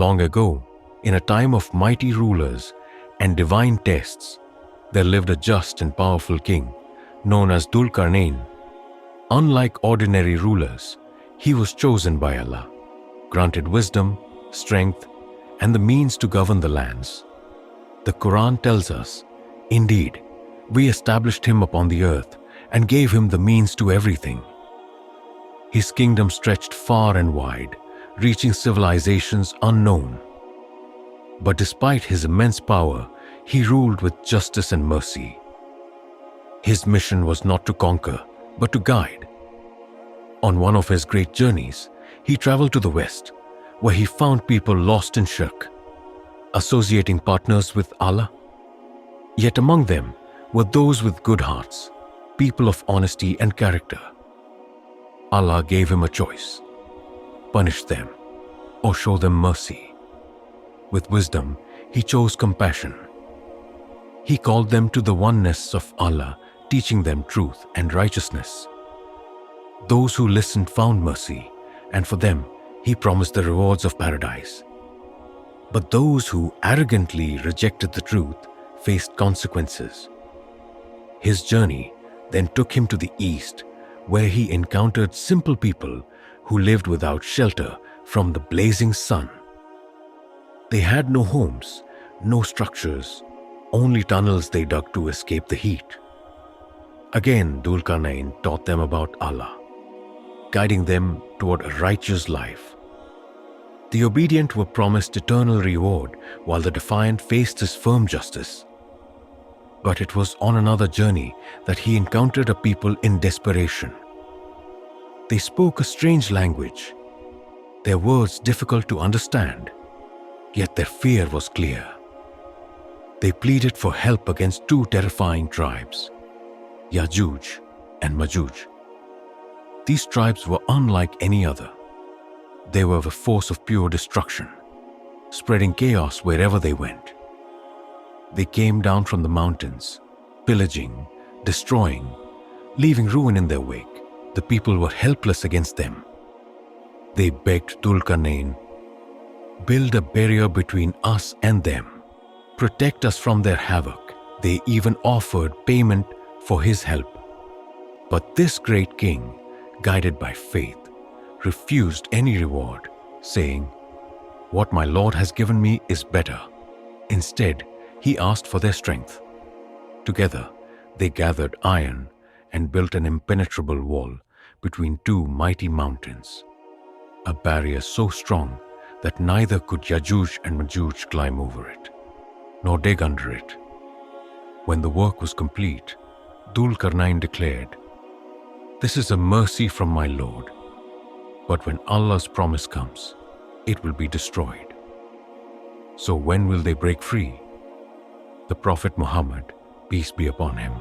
Long ago, in a time of mighty rulers and divine tests, there lived a just and powerful king known as Dhul-Qarnayn. Unlike ordinary rulers, he was chosen by Allah, granted wisdom, strength, and the means to govern the lands. The Quran tells us, "Indeed, we established him upon the earth and gave him the means to everything." His kingdom stretched far and wide, reaching civilizations unknown. But despite his immense power, he ruled with justice and mercy. His mission was not to conquer, but to guide. On one of his great journeys, he traveled to the west, where he found people lost in shirk, associating partners with Allah. Yet among them were those with good hearts, people of honesty and character. Allah gave him a choice: punish them or show them mercy. With wisdom, he chose compassion. He called them to the oneness of Allah, teaching them truth and righteousness. Those who listened found mercy, and for them he promised the rewards of paradise. But those who arrogantly rejected the truth faced consequences. His journey then took him to the east, where he encountered simple people who lived without shelter from the blazing sun. They had no homes, no structures, only tunnels they dug to escape the heat. Again, Dhul-Qarnayn taught them about Allah, guiding them toward a righteous life. The obedient were promised eternal reward, while the defiant faced his firm justice. But it was on another journey that he encountered a people in desperation. They spoke a strange language, their words difficult to understand, yet their fear was clear. They pleaded for help against two terrifying tribes, Yajuj and Majuj. These tribes were unlike any other. They were a force of pure destruction, spreading chaos wherever they went. They came down from the mountains, pillaging, destroying, leaving ruin in their wake. The people were helpless against them. They begged Dhul-Qarnayn, "Build a barrier between us and them. Protect us from their havoc." They even offered payment for his help. But this great king, guided by faith, refused any reward, saying, "What my Lord has given me is better." Instead, he asked for their strength. Together, they gathered iron and built an impenetrable wall between two mighty mountains, a barrier so strong that neither could Yajuj and Majuj climb over it, nor dig under it. When the work was complete, Dhul-Qarnayn declared, "This is a mercy from my Lord, but when Allah's promise comes, it will be destroyed." So when will they break free? The Prophet Muhammad, peace be upon him,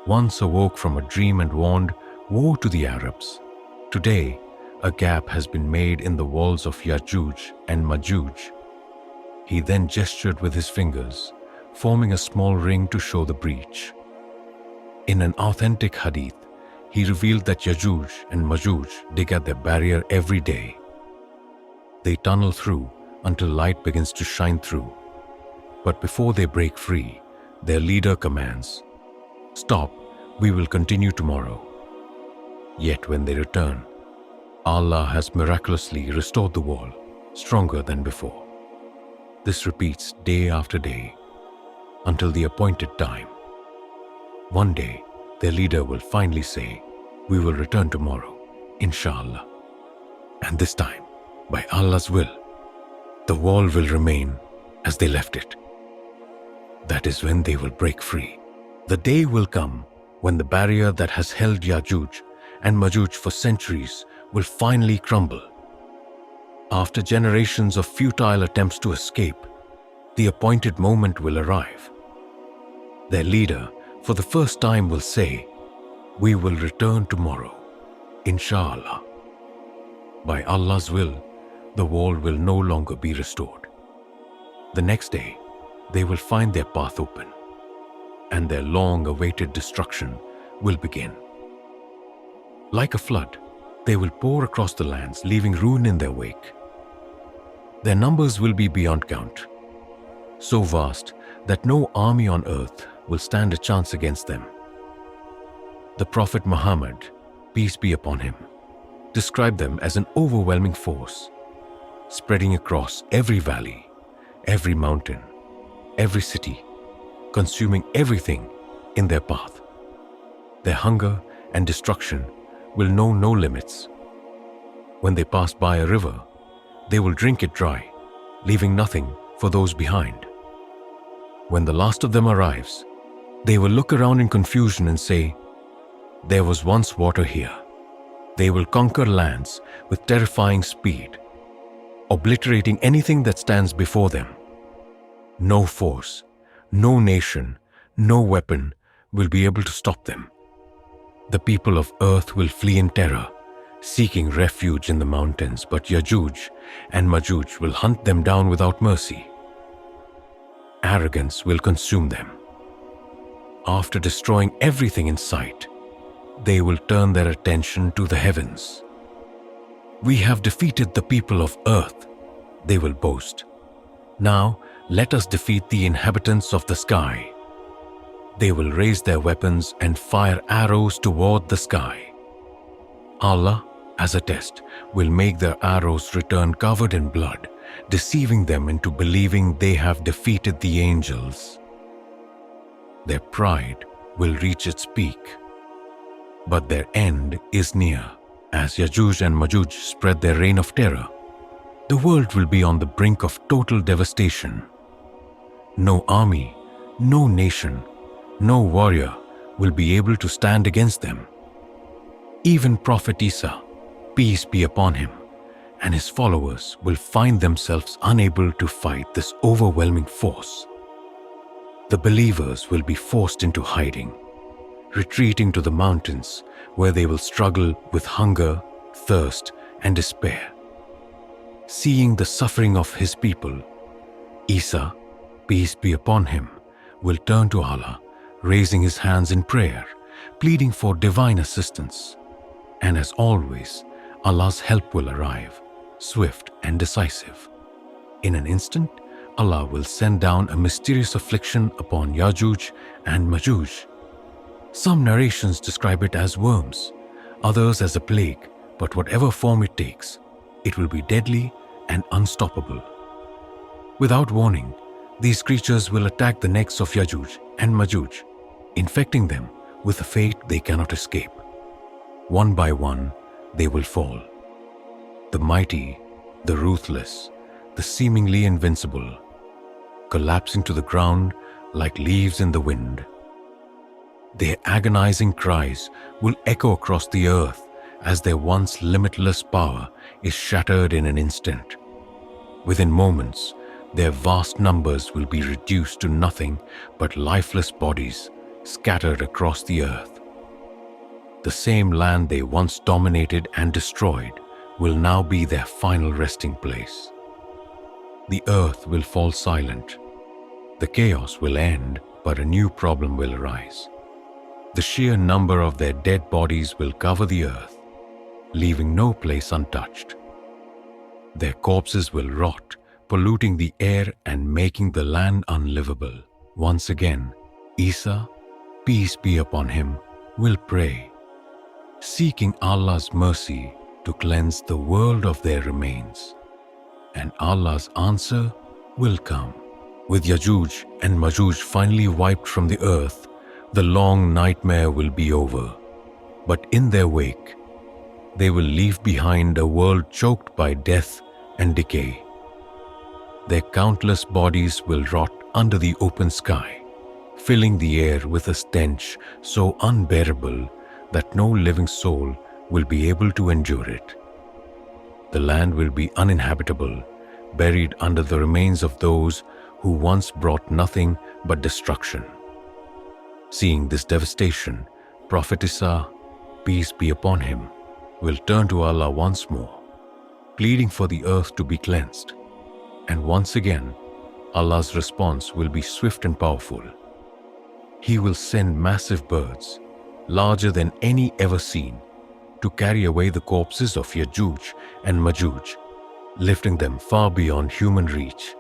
once awoke from a dream and warned, "Woe to the Arabs! Today, a gap has been made in the walls of Yajuj and Majuj." He then gestured with his fingers, forming a small ring to show the breach. In an authentic hadith, he revealed that Yajuj and Majuj dig at their barrier every day. They tunnel through until light begins to shine through. But before they break free, their leader commands, "Stop, we will continue tomorrow." Yet when they return, Allah has miraculously restored the wall, stronger than before. This repeats day after day, until the appointed time. One day, their leader will finally say, "We will return tomorrow, inshallah." And this time, by Allah's will, the wall will remain as they left it. That is when they will break free. The day will come when the barrier that has held Yajuj and Majuj for centuries will finally crumble. After generations of futile attempts to escape, the appointed moment will arrive. Their leader, for the first time, will say, "We will return tomorrow, inshallah." By Allah's will, the wall will no longer be restored. The next day, they will find their path open, and their long-awaited destruction will begin. Like a flood, they will pour across the lands, leaving ruin in their wake. Their numbers will be beyond count, so vast that no army on earth will stand a chance against them. The Prophet Muhammad, peace be upon him, described them as an overwhelming force, spreading across every valley, every mountain, every city, consuming everything in their path. Their hunger and destruction will know no limits. When they pass by a river, they will drink it dry, leaving nothing for those behind. When the last of them arrives, they will look around in confusion and say, "There was once water here." They will conquer lands with terrifying speed, obliterating anything that stands before them. No force, no nation, no weapon will be able to stop them. The people of earth will flee in terror, seeking refuge in the mountains, but Yajuj and Majuj will hunt them down without mercy. Arrogance will consume them. After destroying everything in sight, they will turn their attention to the heavens. "We have defeated the people of earth," they will boast. "Now let us defeat the inhabitants of the sky." They will raise their weapons and fire arrows toward the sky. Allah, as a test, will make their arrows return covered in blood, deceiving them into believing they have defeated the angels. Their pride will reach its peak, but their end is near. As Yajuj and Majuj spread their reign of terror, the world will be on the brink of total devastation. No army, no nation, no warrior will be able to stand against them. Even Prophet Isa, peace be upon him, and his followers will find themselves unable to fight this overwhelming force. The believers will be forced into hiding, retreating to the mountains where they will struggle with hunger, thirst, and despair. Seeing the suffering of his people, Isa, peace be upon him, will turn to Allah, raising his hands in prayer, pleading for divine assistance. And as always, Allah's help will arrive, swift and decisive. In an instant, Allah will send down a mysterious affliction upon Yajuj and Majuj. Some narrations describe it as worms, others as a plague, but whatever form it takes, it will be deadly and unstoppable. Without warning, these creatures will attack the necks of Yajuj and Majuj, infecting them with a fate they cannot escape. One by one, they will fall. The mighty, the ruthless, the seemingly invincible, collapsing to the ground like leaves in the wind. Their agonizing cries will echo across the earth as their once limitless power is shattered in an instant. Within moments, their vast numbers will be reduced to nothing but lifeless bodies scattered across the earth. The same land they once dominated and destroyed will now be their final resting place. The earth will fall silent. The chaos will end, but a new problem will arise. The sheer number of their dead bodies will cover the earth, leaving no place untouched. Their corpses will rot, polluting the air and making the land unlivable. Once again, Isa, peace be upon him, will pray, seeking Allah's mercy to cleanse the world of their remains. And Allah's answer will come. With Yajuj and Majuj finally wiped from the earth, the long nightmare will be over. But in their wake, they will leave behind a world choked by death and decay. Their countless bodies will rot under the open sky, filling the air with a stench so unbearable that no living soul will be able to endure it. The land will be uninhabitable, buried under the remains of those who once brought nothing but destruction. Seeing this devastation, Prophet Isa, peace be upon him, will turn to Allah once more, pleading for the earth to be cleansed. And once again, Allah's response will be swift and powerful. He will send massive birds, larger than any ever seen, to carry away the corpses of Yajuj and Majuj, lifting them far beyond human reach.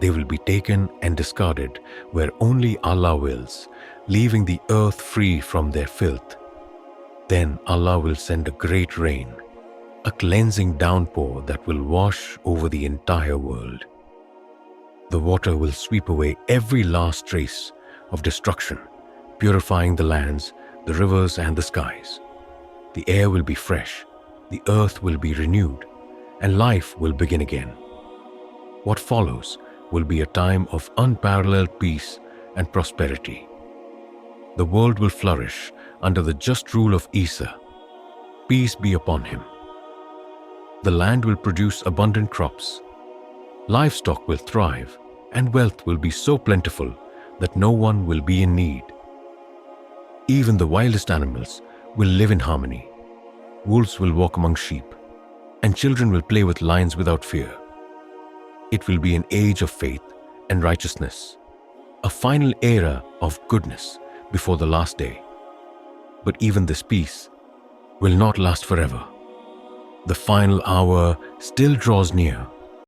They will be taken and discarded where only Allah wills, leaving the earth free from their filth. Then Allah will send a great rain, a cleansing downpour that will wash over the entire world. The water will sweep away every last trace of destruction, purifying the lands, the rivers, and the skies. The air will be fresh, the earth will be renewed, and life will begin again. What follows will be a time of unparalleled peace and prosperity. The world will flourish under the just rule of Isa. Peace be upon him. The land will produce abundant crops. Livestock will thrive, and wealth will be so plentiful that no one will be in need. Even the wildest animals will live in harmony. Wolves will walk among sheep, and children will play with lions without fear. It will be an age of faith and righteousness, a final era of goodness before the last day. But even this peace will not last forever. The final hour still draws near,